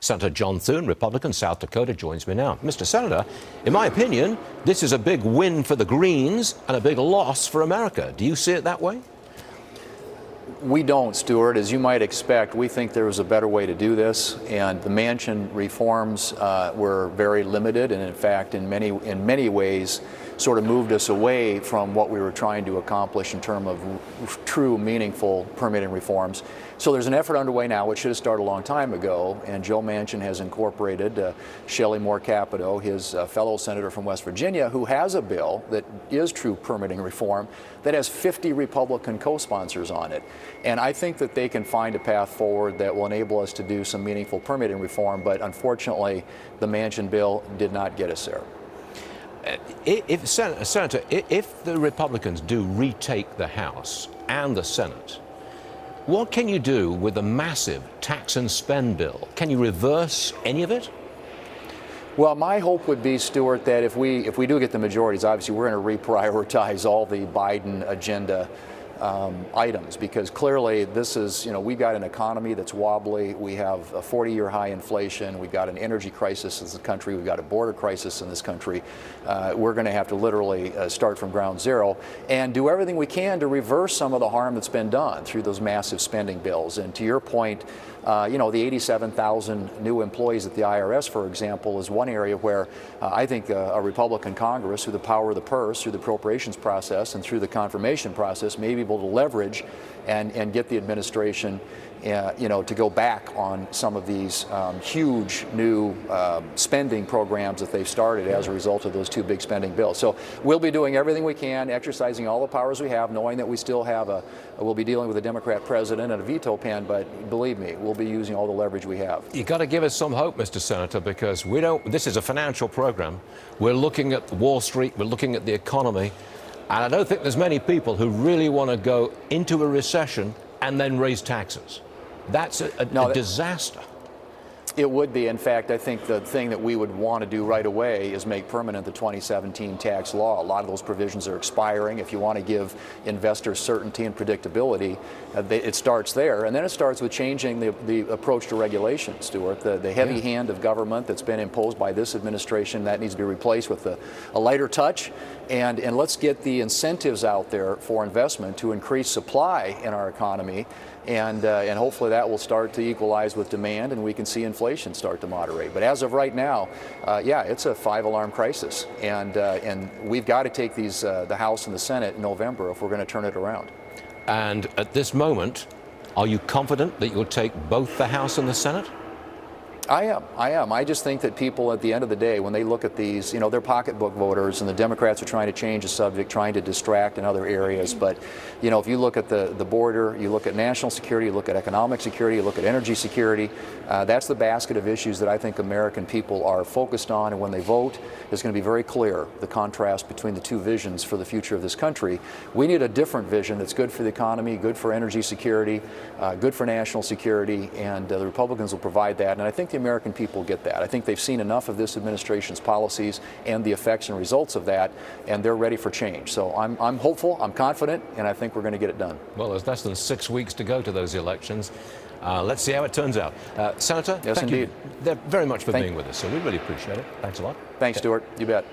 Senator John Thune, Republican, South Dakota, joins me now. Mr. Senator, in my opinion, this is a big win for the Greens and a big loss for America. Do you see it that way? We don't, Stuart. As you might expect, we think there was a better way to do this, and the Manchin reforms were very limited, and in fact, in many ways, sort of moved us away from what we were trying to accomplish in terms of true, meaningful permitting reforms. So there's an effort underway now, which should have started a long time ago, and Joe Manchin has incorporated Shelley Moore Capito, his fellow senator from West Virginia, who has a bill that is true permitting reform that has 50 Republican co-sponsors on it. And I think that they can find a path forward that will enable us to do some meaningful permitting reform, but unfortunately, the Manchin bill did not get us there. Senator, if the Republicans do retake the House and the Senate, what can you do with the massive tax and spend bill? Can you reverse any of it? Well, my hope would be, Stuart, that if we do get the majorities, obviously we're going to reprioritize all the Biden agenda items, because clearly this is, we've got an economy that's wobbly, we have a 40-year high inflation, we've got an energy crisis in this country, we've got a border crisis in this country. We're going to have to literally start from ground zero and do everything we can to reverse some of the harm that's been done through those massive spending bills. And to your point, the 87,000 new employees at the IRS, for example, is one area where I think a Republican Congress, through the power of the purse, through the appropriations process, and through the confirmation process, may be able to leverage and get the administration to go back on some of these huge new spending programs that they've started as a result of those two big spending bills. So we'll be doing everything we can, exercising all the powers we have, knowing that we still have we'll be dealing with a Democrat president and a veto pen, but believe me, we'll be using all the leverage we have. You got to give us some hope, Mr. Senator, because this is a financial program. We're looking at Wall Street, we're looking at the economy, and I don't think there's many people who really want to go into a recession and then raise taxes. That's a disaster. It would be. In fact, I think the thing that we would want to do right away is make permanent the 2017 tax law. A lot of those provisions are expiring. If you want to give investors certainty and predictability, it starts there. And then it starts with changing the approach to regulation, Stuart. The heavy hand of government that's been imposed by this administration, that needs to be replaced with a lighter touch. And let's get the incentives out there for investment to increase supply in our economy. And hopefully that will start to equalize with demand, and we can see inflation start to moderate. But as of right now, it's a five-alarm crisis, and we've got to take these the House and the Senate in November if we're going to turn it around. And at this moment, are you confident that you'll take both the House and the Senate? I am. I just think that people at the end of the day, when they look at these, they're pocketbook voters, and the Democrats are trying to change the subject, trying to distract in other areas. But, if you look at the border, you look at national security, you look at economic security, you look at energy security, that's the basket of issues that I think American people are focused on. And when they vote, it's going to be very clear, the contrast between the two visions for the future of this country. We need a different vision that's good for the economy, good for energy security, good for national security, and the Republicans will provide that. And I think the American people get that. I think they've seen enough of this administration's policies and the effects and results of that, and they're ready for change. So I'm hopeful, I'm confident, and I think we're going to get it done. Well, there's less than 6 weeks to go to those elections. Let's see how it turns out. Senator, yes, thank indeed. you very much for being with us. So we really appreciate it. Thanks a lot. Thanks, Stuart. You bet.